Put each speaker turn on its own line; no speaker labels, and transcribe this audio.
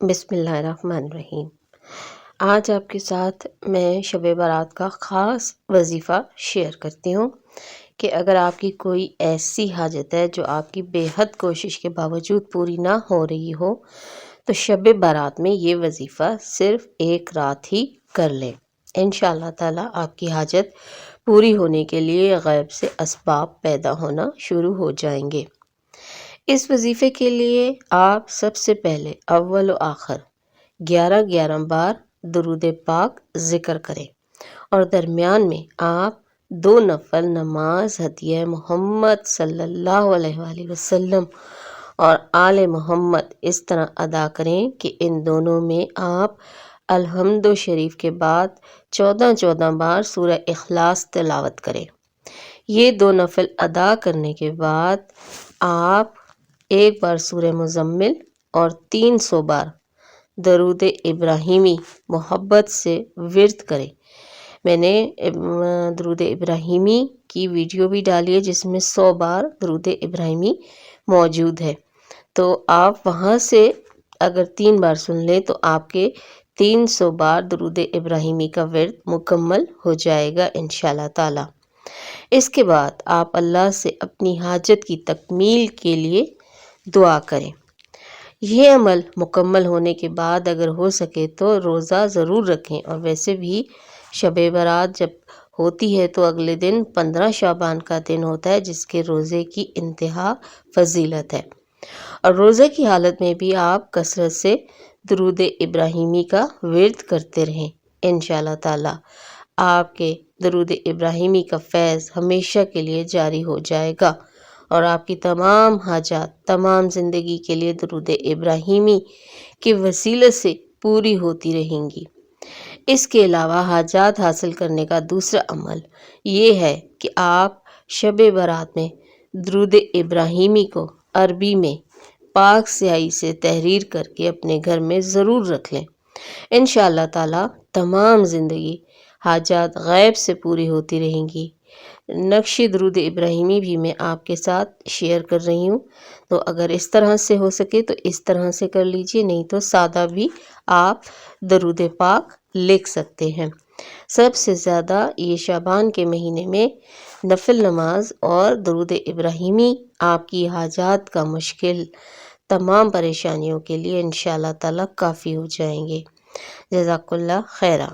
بسم اللہ الرحمن الرحیم۔ آج آپ کے ساتھ میں شب برات کا خاص وظیفہ شیئر کرتی ہوں کہ اگر آپ کی کوئی ایسی حاجت ہے جو آپ کی بے حد کوشش کے باوجود پوری نہ ہو رہی ہو تو شب برات میں یہ وظیفہ صرف ایک رات ہی کر لیں، انشاءاللہ تعالیٰ آپ کی حاجت پوری ہونے کے لیے غیب سے اسباب پیدا ہونا شروع ہو جائیں گے۔ اس وظیفے کے لیے آپ سب سے پہلے اول و آخر 11 بار درود پاک ذکر کریں اور درمیان میں آپ 2 نفل نماز ہدیہ محمد صلی اللہ علیہ وآلہ وسلم اور آل محمد اس طرح ادا کریں کہ ان دونوں میں آپ الحمد شریف کے بعد 14 بار سورہ اخلاص تلاوت کریں۔ یہ 2 نفل ادا کرنے کے بعد آپ 1 بار سورہ مزمل اور 300 بار درود ابراہیمی محبت سے ورد کریں۔ میں نے درود ابراہیمی کی ویڈیو بھی ڈالی ہے جس میں 100 بار درود ابراہیمی موجود ہے، تو آپ وہاں سے اگر 3 بار سن لیں تو آپ کے 300 بار درود ابراہیمی کا ورد مکمل ہو جائے گا انشاءاللہ تعالی۔ اس کے بعد آپ اللہ سے اپنی حاجت کی تکمیل کے لیے دعا کریں۔ یہ عمل مکمل ہونے کے بعد اگر ہو سکے تو روزہ ضرور رکھیں، اور ویسے بھی شب برات جب ہوتی ہے تو اگلے دن 15 شعبان کا دن ہوتا ہے جس کے روزے کی انتہا فضیلت ہے، اور روزے کی حالت میں بھی آپ کثرت سے درود ابراہیمی کا ورد کرتے رہیں۔ انشاءاللہ تعالی آپ کے درود ابراہیمی کا فیض ہمیشہ کے لیے جاری ہو جائے گا اور آپ کی تمام حاجات تمام زندگی کے لیے درود ابراہیمی کے وسیلے سے پوری ہوتی رہیں گی۔ اس کے علاوہ حاجات حاصل کرنے کا دوسرا عمل یہ ہے کہ آپ شب برات میں درود ابراہیمی کو عربی میں پاک سیاہی سے تحریر کر کے اپنے گھر میں ضرور رکھ لیں۔ انشاءاللہ تعالی تمام زندگی حاجات غیب سے پوری ہوتی رہیں گی۔ نقشِ درود ابراہیمی بھی میں آپ کے ساتھ شیئر کر رہی ہوں، تو اگر اس طرح سے ہو سکے تو اس طرح سے کر لیجئے، نہیں تو سادہ بھی آپ درود پاک لکھ سکتے ہیں۔ سب سے زیادہ یہ شعبان کے مہینے میں نفل نماز اور درود ابراہیمی آپ کی حاجات کا مشکل تمام پریشانیوں کے لیے انشاءاللہ تعالی کافی ہو جائیں گے۔ جزاک اللہ خیرہ۔